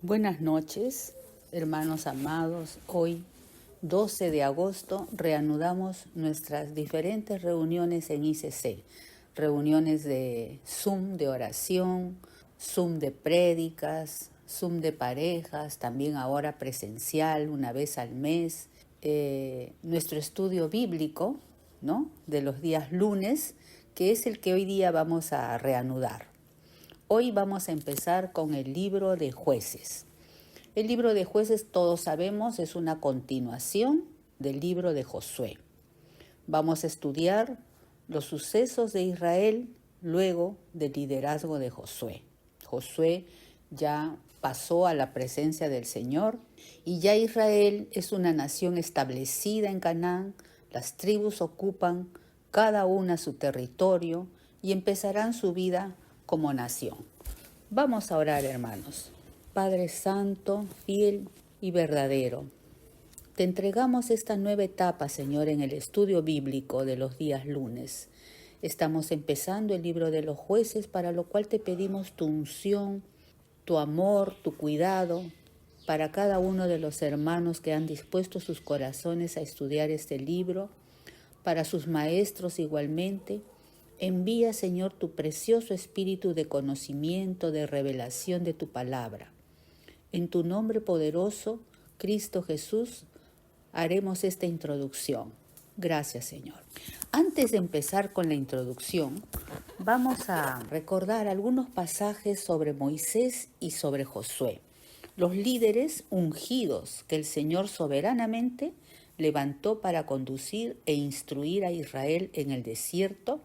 Buenas noches, hermanos amados. Hoy, 12 de agosto, reanudamos nuestras diferentes reuniones en ICC. Reuniones de Zoom de oración, Zoom de prédicas, Zoom de parejas, también ahora presencial, una vez al mes. Nuestro estudio bíblico, ¿no?, de los días lunes, que es el que hoy día vamos a reanudar. Hoy vamos a empezar con el libro de Jueces. El libro de Jueces, todos sabemos, es una continuación del libro de Josué. Vamos a estudiar los sucesos de Israel luego del liderazgo de Josué. Josué ya pasó a la presencia del Señor y ya Israel es una nación establecida en Canaán. Las tribus ocupan cada una su territorio y empezarán su vida como nación. Vamos a orar, hermanos. Padre Santo, fiel y verdadero, te entregamos esta nueva etapa, Señor, en el estudio bíblico de los días lunes. Estamos empezando el libro de los Jueces, para lo cual te pedimos tu unción, tu amor, tu cuidado para cada uno de los hermanos que han dispuesto sus corazones a estudiar este libro, para sus maestros igualmente. Envía, Señor, tu precioso espíritu de conocimiento, de revelación de tu palabra. En tu nombre poderoso, Cristo Jesús, haremos esta introducción. Gracias, Señor. Antes de empezar con la introducción, vamos a recordar algunos pasajes sobre Moisés y sobre Josué, los líderes ungidos que el Señor soberanamente levantó para conducir e instruir a Israel en el desierto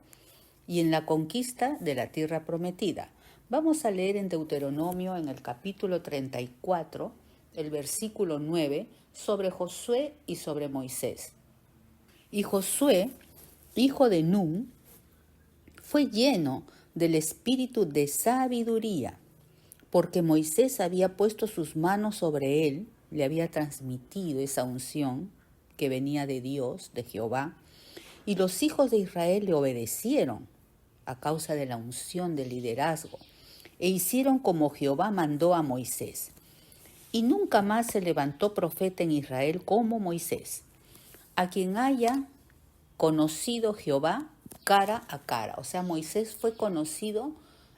y en la conquista de la tierra prometida. Vamos a leer en Deuteronomio, en el capítulo 34, el versículo 9, sobre Josué y sobre Moisés. Y Josué, hijo de Nun, fue lleno del espíritu de sabiduría, porque Moisés había puesto sus manos sobre él, le había transmitido esa unción que venía de Dios, de Jehová, y los hijos de Israel le obedecieron a causa de la unción del liderazgo, e hicieron como Jehová mandó a Moisés. Y nunca más se levantó profeta en Israel como Moisés, a quien haya conocido Jehová cara a cara. O sea, Moisés fue conocido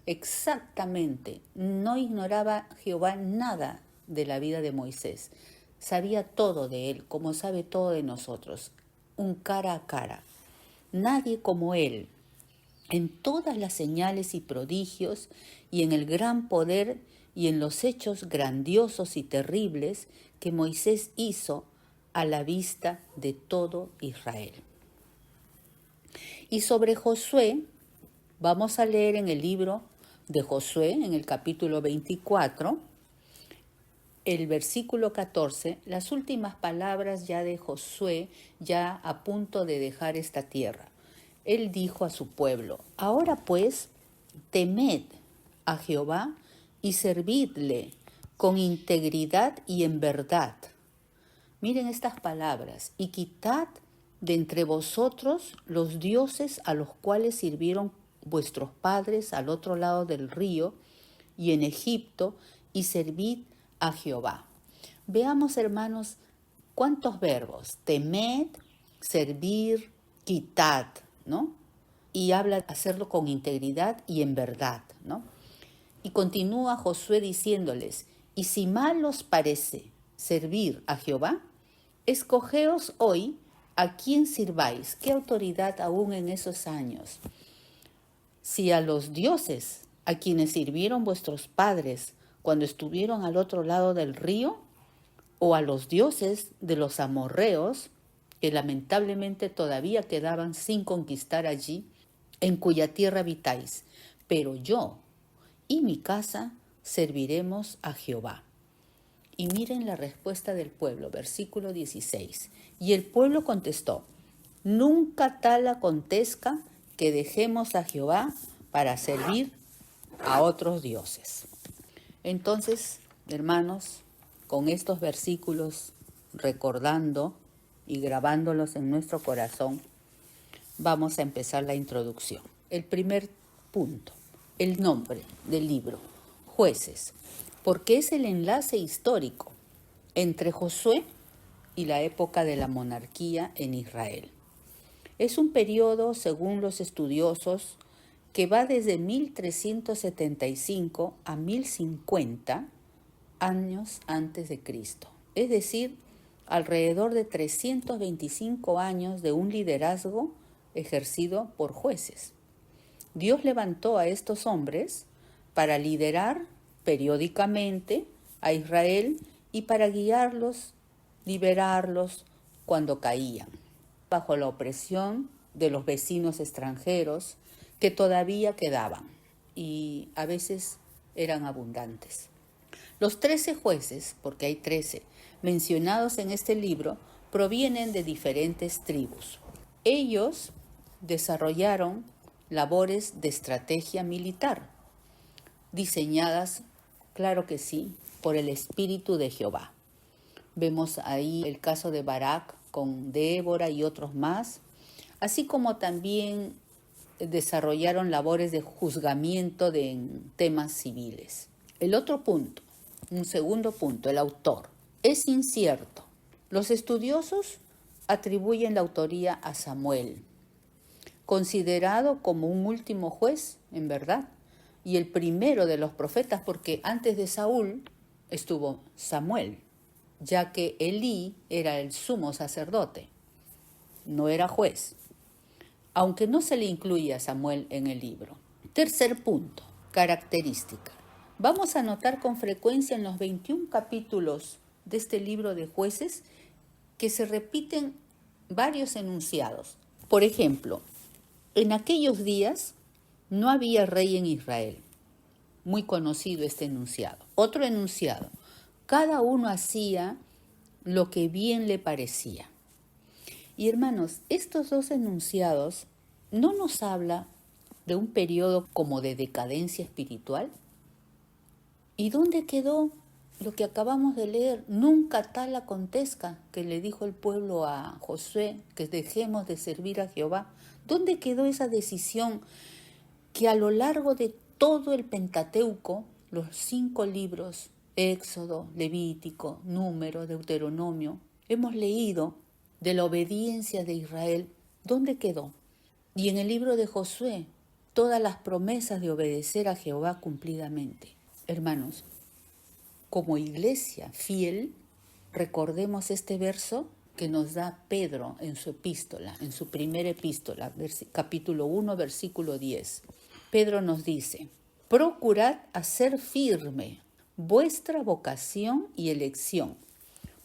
exactamente. No ignoraba Jehová nada de la vida de Moisés. Sabía todo de él, como sabe todo de nosotros. Un cara a cara. Nadie como él, en todas las señales y prodigios, y en el gran poder y en los hechos grandiosos y terribles que Moisés hizo a la vista de todo Israel. Y sobre Josué, vamos a leer en el libro de Josué, en el capítulo 24, el versículo 14, las últimas palabras ya de Josué, ya a punto de dejar esta tierra. Él dijo a su pueblo: ahora pues, temed a Jehová y servidle con integridad y en verdad. Miren estas palabras: y quitad de entre vosotros los dioses a los cuales sirvieron vuestros padres al otro lado del río y en Egipto, y servid a Jehová. Veamos, hermanos, cuántos verbos: temed, servir, quitad, ¿no? Y habla de hacerlo con integridad y en verdad, ¿no? Y continúa Josué diciéndoles: y si mal os parece servir a Jehová, escogeos hoy a quién sirváis. ¿Qué autoridad aún en esos años? Si a los dioses a quienes sirvieron vuestros padres cuando estuvieron al otro lado del río, o a los dioses de los amorreos, que lamentablemente todavía quedaban sin conquistar allí, en cuya tierra habitáis. Pero yo y mi casa serviremos a Jehová. Y miren la respuesta del pueblo, versículo 16. Y el pueblo contestó: nunca tal acontezca que dejemos a Jehová para servir a otros dioses. Entonces, hermanos, con estos versículos, recordando y grabándolos en nuestro corazón, vamos a empezar la introducción. El primer punto, el nombre del libro, Jueces. porque es el enlace histórico entre Josué y la época de la monarquía en Israel. Es un periodo, según los estudiosos, que va desde 1375 a 1050 años antes de Cristo, es decir, alrededor de 325 años de un liderazgo ejercido por jueces. Dios levantó a estos hombres para liderar periódicamente a Israel y para guiarlos, liberarlos cuando caían, bajo la opresión de los vecinos extranjeros que todavía quedaban y a veces eran abundantes. Los 13 jueces, porque hay 13, mencionados en este libro, provienen de diferentes tribus. Ellos desarrollaron labores de estrategia militar, diseñadas, claro que sí, por el Espíritu de Jehová. Vemos ahí el caso de Barak con Débora y otros más, así como también desarrollaron labores de juzgamiento en temas civiles. El otro punto, un segundo punto, el autor. Es incierto. Los estudiosos atribuyen la autoría a Samuel, considerado como un último juez, en verdad, y el primero de los profetas, porque antes de Saúl estuvo Samuel, ya que Elí era el sumo sacerdote, no era juez, aunque no se le incluye a Samuel en el libro. Tercer punto, característica. Vamos a notar con frecuencia en los 21 capítulos de este libro de Jueces que se repiten varios enunciados. Por ejemplo, en aquellos días no había rey en Israel. Muy conocido este enunciado. Otro enunciado. Cada uno hacía lo que bien le parecía. Y hermanos, estos dos enunciados no nos habla de un periodo como de decadencia espiritual. ¿Y dónde quedó lo que acabamos de leer? Nunca tal acontezca que le dijo el pueblo a Josué, que dejemos de servir a Jehová. ¿Dónde quedó esa decisión que a lo largo de todo el Pentateuco, los 5 libros, Éxodo, Levítico, Número, Deuteronomio, hemos leído de la obediencia de Israel? ¿Dónde quedó? Y en el libro de Josué, todas las promesas de obedecer a Jehová cumplidamente. Hermanos, como iglesia fiel, recordemos este verso que nos da Pedro en su epístola, en su primera epístola, capítulo 1, versículo 10. Pedro nos dice: procurad hacer firme vuestra vocación y elección,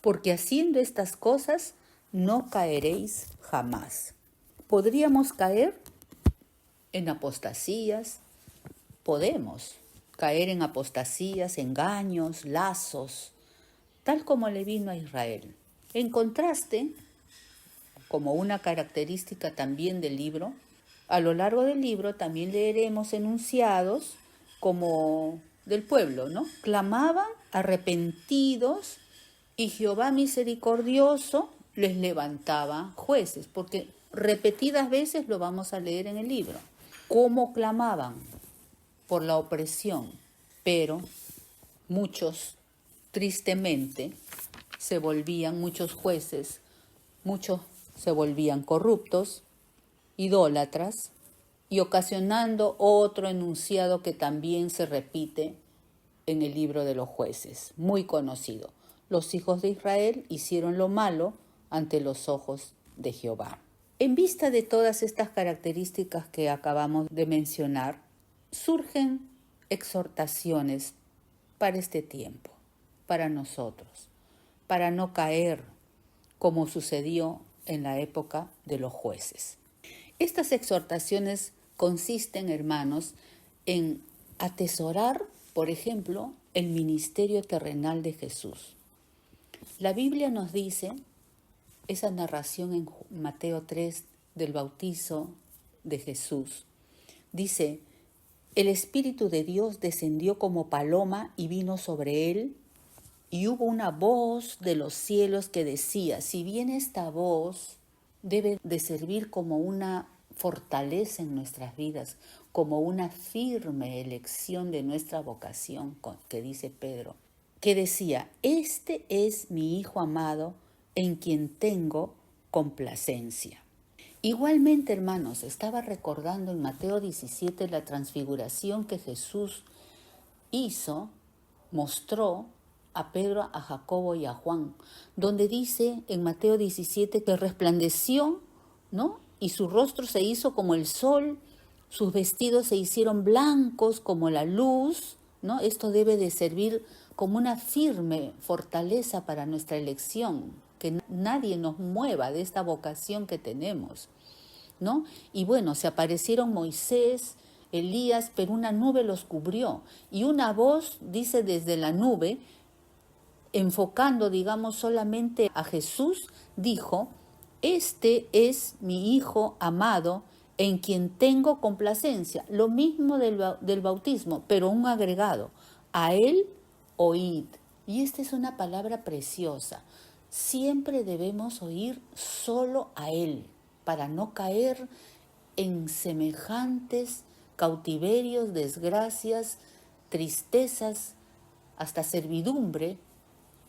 porque haciendo estas cosas no caeréis jamás. ¿Podríamos caer en apostasías? Podemos caer en apostasías, engaños, lazos, tal como le vino a Israel. En contraste, como una característica también del libro, a lo largo del libro también leeremos enunciados como del pueblo, ¿no? Clamaban arrepentidos y Jehová misericordioso les levantaba jueces, porque repetidas veces lo vamos a leer en el libro. ¿Cómo clamaban? Por la opresión, pero muchos, tristemente, muchos jueces, muchos se volvían corruptos, idólatras, y ocasionando otro enunciado que también se repite en el libro de los jueces, muy conocido. Los hijos de Israel hicieron lo malo ante los ojos de Jehová. En vista de todas estas características que acabamos de mencionar, surgen exhortaciones para este tiempo, para nosotros, para no caer como sucedió en la época de los jueces. Estas exhortaciones consisten, hermanos, en atesorar, por ejemplo, el ministerio terrenal de Jesús. La Biblia nos dice, esa narración en Mateo 3 del bautizo de Jesús, dice: el Espíritu de Dios descendió como paloma y vino sobre él, y hubo una voz de los cielos que decía. Si bien esta voz debe de servir como una fortaleza en nuestras vidas, como una firme elección de nuestra vocación, que dice Pedro, que decía, este es mi Hijo amado en quien tengo complacencia. Igualmente, hermanos, estaba recordando en Mateo 17 la transfiguración que Jesús hizo, mostró a Pedro, a Jacobo y a Juan, donde dice en Mateo 17 que resplandeció, ¿no? Y su rostro se hizo como el sol, sus vestidos se hicieron blancos como la luz, ¿no? Esto debe de servir como una firme fortaleza para nuestra elección, que nadie nos mueva de esta vocación que tenemos, ¿no? Y bueno, se aparecieron Moisés, Elías, pero una nube los cubrió. Y una voz, dice desde la nube, enfocando, digamos, solamente a Jesús, dijo, este es mi Hijo amado en quien tengo complacencia. Lo mismo del bautismo, pero un agregado. A él oíd. Y esta es una palabra preciosa. Siempre debemos oír solo a él, para no caer en semejantes cautiverios, desgracias, tristezas, hasta servidumbre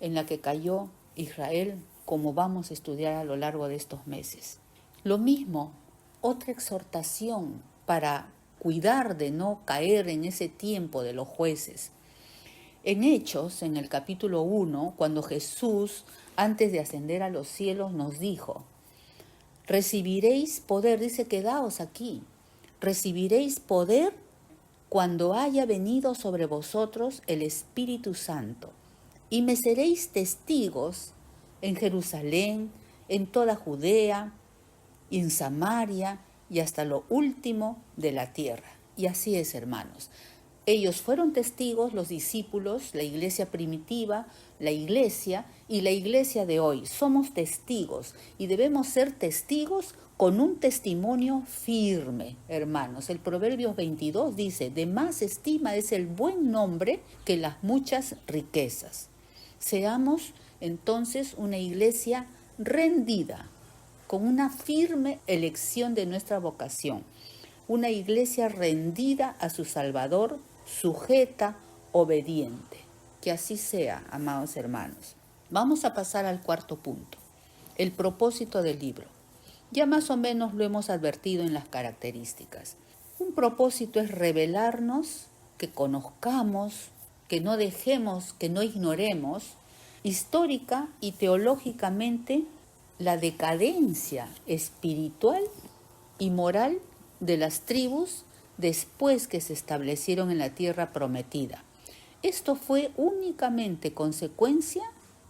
en la que cayó Israel, como vamos a estudiar a lo largo de estos meses. Lo mismo, otra exhortación para cuidar de no caer en ese tiempo de los jueces. En Hechos, en el capítulo 1, cuando Jesús, antes de ascender a los cielos, nos dijo, recibiréis poder, dice, quedaos aquí, recibiréis poder cuando haya venido sobre vosotros el Espíritu Santo, y me seréis testigos en Jerusalén, en toda Judea, y en Samaria, y hasta lo último de la tierra. Y así es, hermanos. Ellos fueron testigos, los discípulos, la iglesia primitiva, la iglesia y la iglesia de hoy. Somos testigos y debemos ser testigos con un testimonio firme, hermanos. El Proverbios 22 dice, de más estima es el buen nombre que las muchas riquezas. Seamos entonces una iglesia rendida, con una firme elección de nuestra vocación. Una iglesia rendida a su Salvador, sujeta, obediente. Que así sea, amados hermanos. Vamos a pasar al cuarto punto, el propósito del libro. Ya más o menos lo hemos advertido en las características. Un propósito es revelarnos, que conozcamos, que no dejemos, que no ignoremos, histórica y teológicamente, la decadencia espiritual y moral de las tribus después que se establecieron en la tierra prometida. Esto fue únicamente consecuencia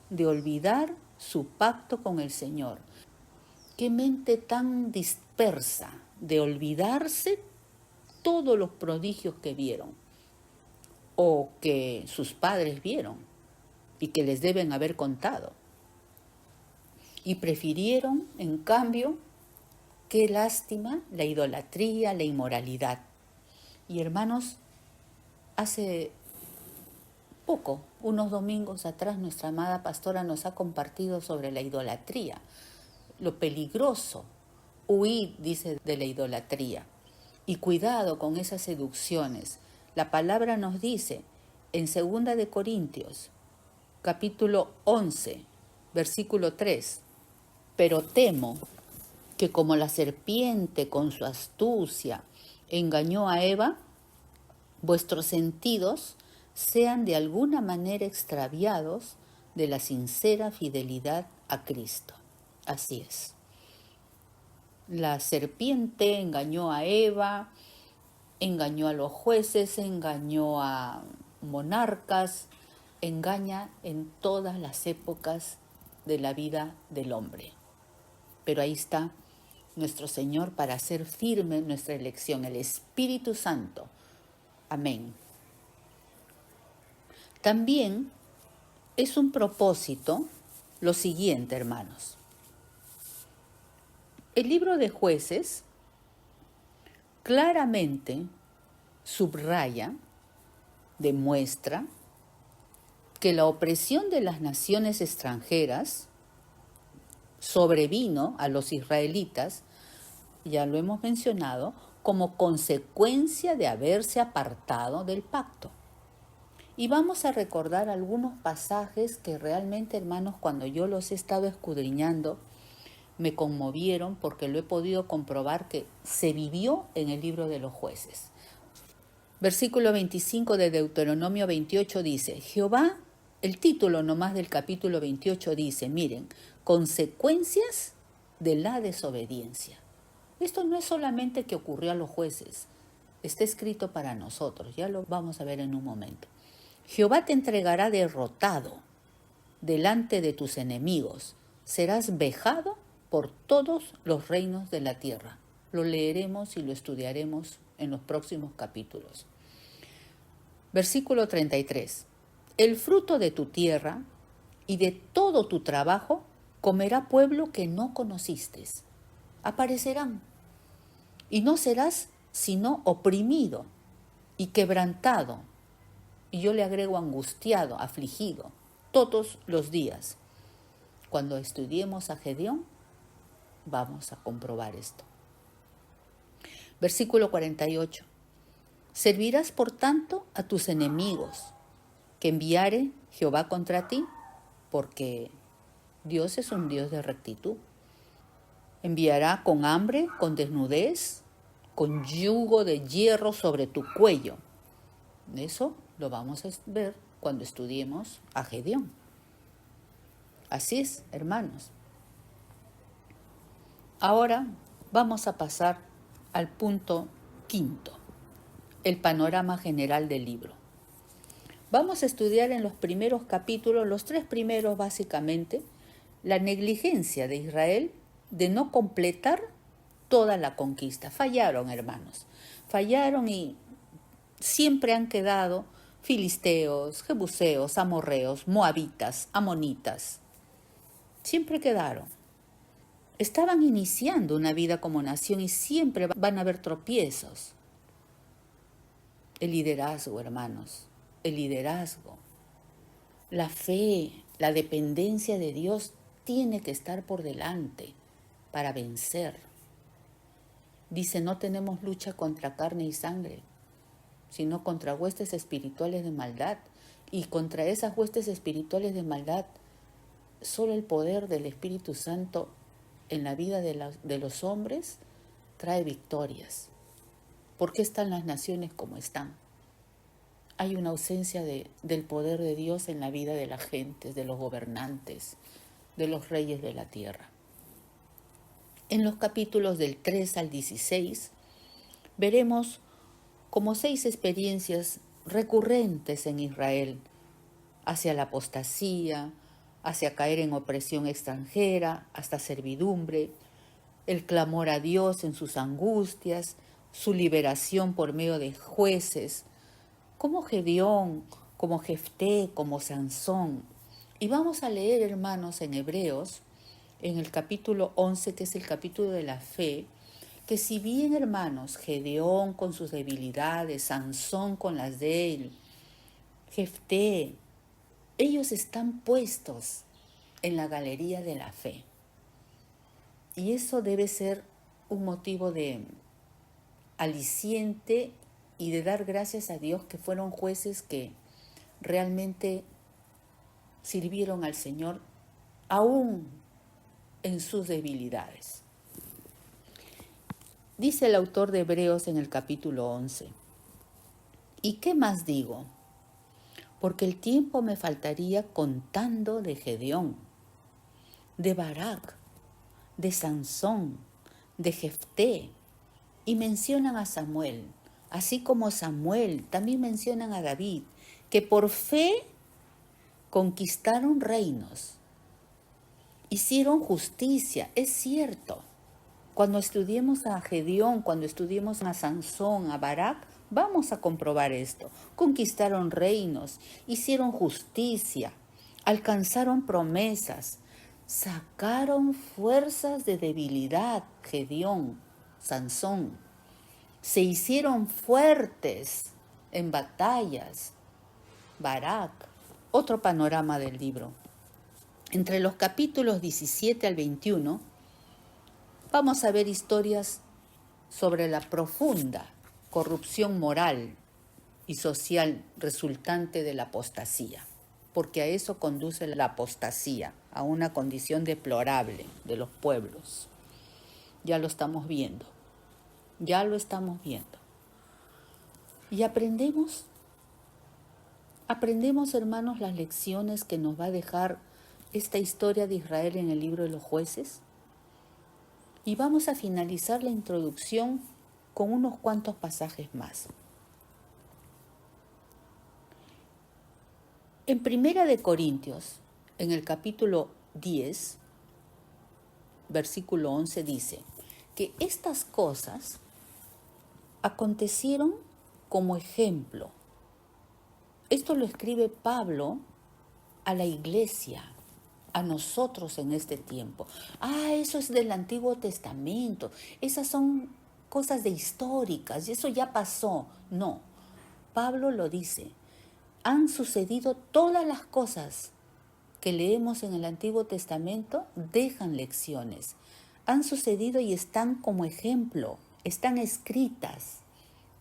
de olvidar su pacto con el Señor. Qué mente tan dispersa de olvidarse todos los prodigios que vieron o que sus padres vieron y que les deben haber contado. Y prefirieron, en cambio, qué lástima, la idolatría, la inmoralidad. Y hermanos, hace poco, unos domingos atrás, nuestra amada pastora nos ha compartido sobre la idolatría, lo peligroso. Huid, dice, de la idolatría. Y cuidado con esas seducciones. La palabra nos dice en 2 de Corintios, capítulo 11, versículo 3, pero temo que como la serpiente con su astucia engañó a Eva, vuestros sentidos sean de alguna manera extraviados de la sincera fidelidad a Cristo. Así es. La serpiente engañó a Eva, engañó a los jueces, engañó a monarcas, engaña en todas las épocas de la vida del hombre. Pero ahí está nuestro Señor para hacer firme nuestra elección, el Espíritu Santo. Amén. También es un propósito lo siguiente, hermanos. El libro de Jueces claramente subraya, demuestra que la opresión de las naciones extranjeras sobrevino a los israelitas, ya lo hemos mencionado, como consecuencia de haberse apartado del pacto. Y vamos a recordar algunos pasajes que realmente, hermanos, cuando yo los he estado escudriñando, me conmovieron porque lo he podido comprobar que se vivió en el libro de los jueces. Versículo 25 de Deuteronomio 28 dice, Jehová, el título nomás del capítulo 28 dice, miren, consecuencias de la desobediencia. Esto no es solamente que ocurrió a los jueces, está escrito para nosotros, ya lo vamos a ver en un momento. Jehová te entregará derrotado delante de tus enemigos, serás vejado por todos los reinos de la tierra. Lo leeremos y lo estudiaremos en los próximos capítulos. Versículo 33. El fruto de tu tierra y de todo tu trabajo comerá pueblo que no conociste. Aparecerán. Y no serás sino oprimido y quebrantado. Y yo le agrego angustiado, afligido, todos los días. Cuando estudiemos a Gedeón, vamos a comprobar esto. Versículo 48. Servirás por tanto a tus enemigos, que enviare Jehová contra ti, porque Dios es un Dios de rectitud. Enviará con hambre, con desnudez, con yugo de hierro sobre tu cuello. Eso lo vamos a ver cuando estudiemos a Gedeón. Así es, hermanos. Ahora vamos a pasar al punto quinto, el panorama general del libro. Vamos a estudiar en los primeros capítulos, los 3 primeros básicamente, la negligencia de Israel de no completar toda la conquista. Fallaron, hermanos. Fallaron y siempre han quedado filisteos, jebuseos, amorreos, moabitas, amonitas. Siempre quedaron. Estaban iniciando una vida como nación y siempre van a haber tropiezos. El liderazgo, hermanos, el liderazgo, la fe, la dependencia de Dios tiene que estar por delante para vencer. Dice, no tenemos lucha contra carne y sangre, sino contra huestes espirituales de maldad. Y contra esas huestes espirituales de maldad, solo el poder del Espíritu Santo en la vida de los hombres trae victorias. ¿Por qué están las naciones como están? Hay una ausencia del poder de Dios en la vida de la gente, de los gobernantes, de los reyes de la tierra. En los capítulos del 3 al 16 veremos como 6 experiencias recurrentes en Israel hacia la apostasía, hacia caer en opresión extranjera, hasta servidumbre, el clamor a Dios en sus angustias, su liberación por medio de jueces, como Gedeón, como Jefté, como Sansón. Y vamos a leer, hermanos, en Hebreos, en el capítulo 11, que es el capítulo de la fe, que si bien, hermanos, Gedeón con sus debilidades, Sansón con las de él, Jefté, ellos están puestos en la galería de la fe. Y eso debe ser un motivo de aliciente y de dar gracias a Dios que fueron jueces que realmente sirvieron al Señor aún en sus debilidades. Dice el autor de Hebreos en el capítulo 11, ¿y qué más digo? Porque el tiempo me faltaría contando de Gedeón, de Barak, de Sansón, de Jefté, y mencionan a Samuel. Así como Samuel, también mencionan a David, que por fe conquistaron reinos, hicieron justicia. Es cierto, cuando estudiemos a Gedeón, cuando estudiemos a Sansón, a Barak, vamos a comprobar esto. Conquistaron reinos, hicieron justicia, alcanzaron promesas, sacaron fuerzas de debilidad, Gedeón, Sansón. Se hicieron fuertes en batallas, Barak. Otro panorama del libro. Entre los capítulos 17 al 21, vamos a ver historias sobre la profunda corrupción moral y social resultante de la apostasía, porque a eso conduce la apostasía, a una condición deplorable de los pueblos. Ya lo estamos viendo, ya lo estamos viendo. Y aprendemos, hermanos, las lecciones que nos va a dejar esta historia de Israel en el libro de los Jueces. Y vamos a finalizar la introducción con unos cuantos pasajes más. En Primera de Corintios, en el capítulo 10, versículo 11, dice que estas cosas acontecieron como ejemplo. Esto lo escribe Pablo a la iglesia, a nosotros en este tiempo. Eso es del Antiguo Testamento. Esas son cosas de históricas y eso ya pasó. No, Pablo lo dice. Han sucedido todas las cosas que leemos en el Antiguo Testamento, dejan lecciones. Han sucedido y están como ejemplo, están escritas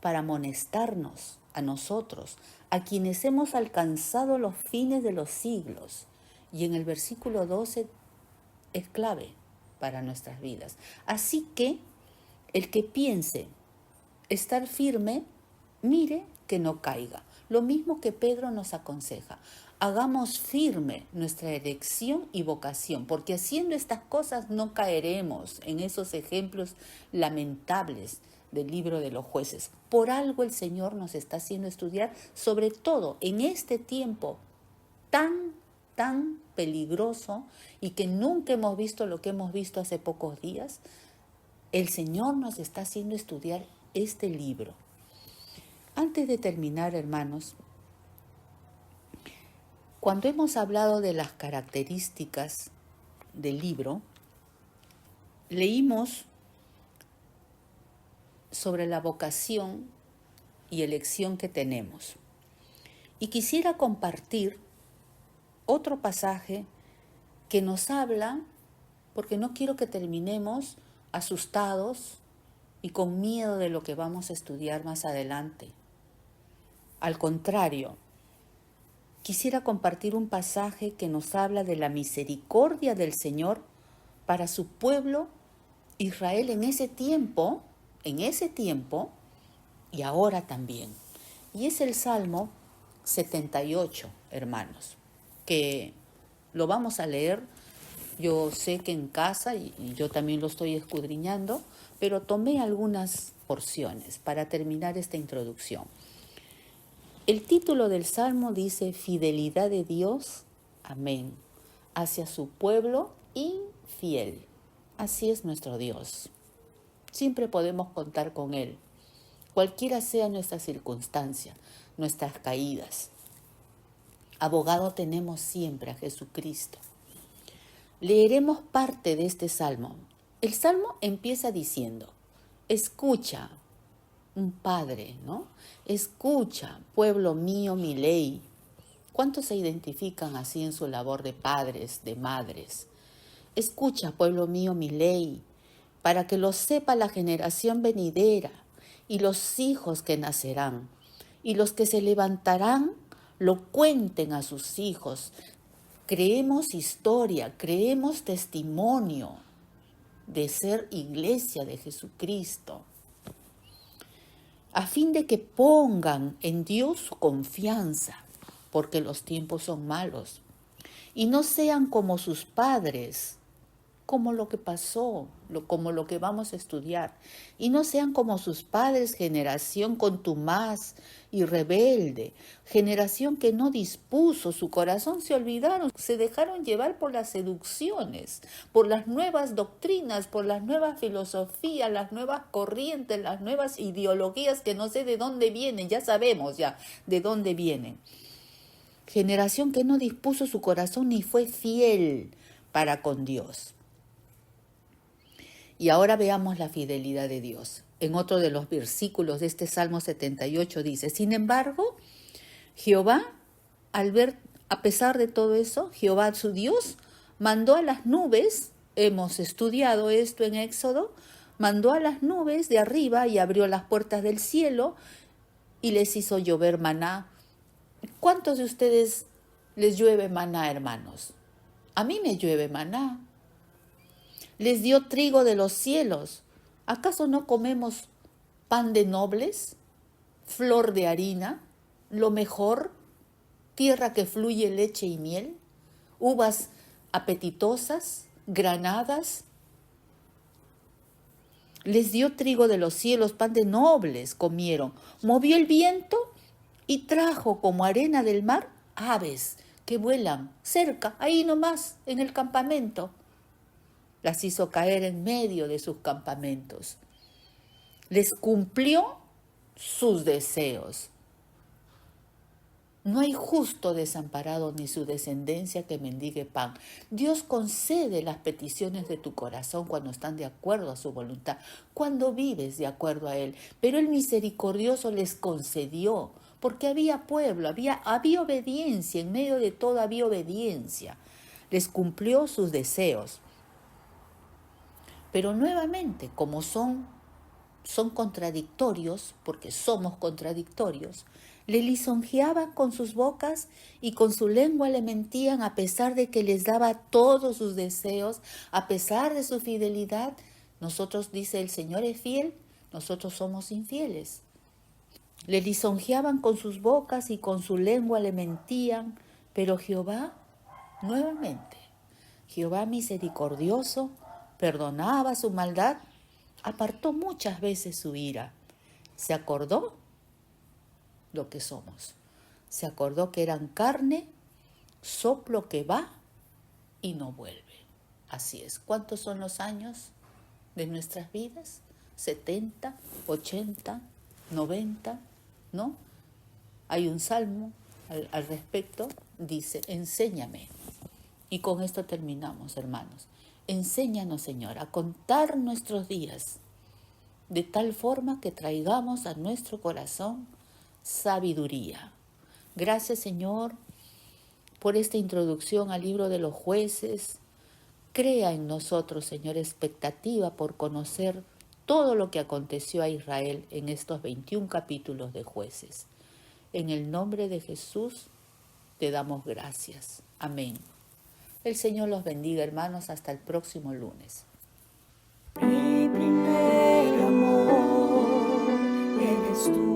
para amonestarnos a nosotros, a quienes hemos alcanzado los fines de los siglos. Y en el versículo 12 es clave para nuestras vidas. Así que el que piense estar firme, mire que no caiga. Lo mismo que Pedro nos aconseja. Hagamos firme nuestra elección y vocación, porque haciendo estas cosas no caeremos en esos ejemplos lamentables del libro de los Jueces. Por algo el Señor nos está haciendo estudiar, sobre todo en este tiempo tan peligroso y que nunca hemos visto lo que hemos visto hace pocos días. El Señor nos está haciendo estudiar este libro. Antes de terminar, hermanos, cuando hemos hablado de las características del libro, leímos sobre la vocación y elección que tenemos. Y quisiera compartir otro pasaje que nos habla, porque no quiero que terminemos asustados y con miedo de lo que vamos a estudiar más adelante. Al contrario, quisiera compartir un pasaje que nos habla de la misericordia del Señor para su pueblo Israel en ese tiempo y ahora también. Y es el Salmo 78, hermanos, que lo vamos a leer. Yo sé que en casa, y yo también lo estoy escudriñando, pero tomé algunas porciones para terminar esta introducción. El título del Salmo dice: Fidelidad de Dios, amén, hacia su pueblo infiel. Así es nuestro Dios. Siempre podemos contar con Él, cualquiera sea nuestra circunstancia, nuestras caídas. Abogado tenemos siempre a Jesucristo. Leeremos parte de este salmo. El salmo empieza diciendo: escucha, un padre, ¿no? Escucha, pueblo mío, mi ley. ¿Cuántos se identifican así en su labor de padres, de madres? Escucha, pueblo mío, mi ley, para que lo sepa la generación venidera y los hijos que nacerán, y los que se levantarán lo cuenten a sus hijos. Creemos historia, creemos testimonio de ser iglesia de Jesucristo, a fin de que pongan en Dios su confianza, porque los tiempos son malos, y no sean como sus padres, como lo que pasó, como lo que vamos a estudiar, y no sean como sus padres, generación contumaz y rebelde, generación que no dispuso su corazón, se olvidaron, se dejaron llevar por las seducciones, por las nuevas doctrinas, por las nuevas filosofías, las nuevas corrientes, las nuevas ideologías que no sé de dónde vienen, ya sabemos ya de dónde vienen. Generación que no dispuso su corazón ni fue fiel para con Dios. Y ahora veamos la fidelidad de Dios. En otro de los versículos de este Salmo 78 dice: sin embargo, Jehová, a pesar de todo eso, Jehová su Dios mandó a las nubes, hemos estudiado esto en Éxodo, mandó a las nubes de arriba y abrió las puertas del cielo y les hizo llover maná. ¿Cuántos de ustedes les llueve maná, hermanos? A mí me llueve maná. Les dio trigo de los cielos. ¿Acaso no comemos pan de nobles, flor de harina, lo mejor, tierra que fluye leche y miel, uvas apetitosas, granadas? Les dio trigo de los cielos, pan de nobles comieron. Movió el viento y trajo como arena del mar aves que vuelan cerca, ahí nomás, en el campamento. Las hizo caer en medio de sus campamentos. Les cumplió sus deseos. No hay justo desamparado ni su descendencia que mendigue pan. Dios concede las peticiones de tu corazón cuando están de acuerdo a su voluntad, cuando vives de acuerdo a Él. Pero el misericordioso les concedió, porque había pueblo, había obediencia, en medio de todo había obediencia. Les cumplió sus deseos. Pero nuevamente, como son contradictorios, porque somos contradictorios, le lisonjeaban con sus bocas y con su lengua le mentían a pesar de que les daba todos sus deseos, a pesar de su fidelidad. Nosotros, dice, el Señor es fiel, nosotros somos infieles. Le lisonjeaban con sus bocas y con su lengua le mentían, pero Jehová, nuevamente, Jehová misericordioso, perdonaba su maldad, apartó muchas veces su ira. Se acordó lo que somos. Se acordó que eran carne, soplo que va y no vuelve. Así es. ¿Cuántos son los años de nuestras vidas? 70, 80, 90, ¿no? Hay un salmo al respecto, dice, enséñame. Y con esto terminamos, hermanos. Enséñanos, Señor, a contar nuestros días de tal forma que traigamos a nuestro corazón sabiduría. Gracias, Señor, por esta introducción al libro de los jueces. Crea en nosotros, Señor, expectativa por conocer todo lo que aconteció a Israel en estos 21 capítulos de jueces. En el nombre de Jesús te damos gracias. Amén. El Señor los bendiga, hermanos, hasta el próximo lunes. Mi primer amor eres tú.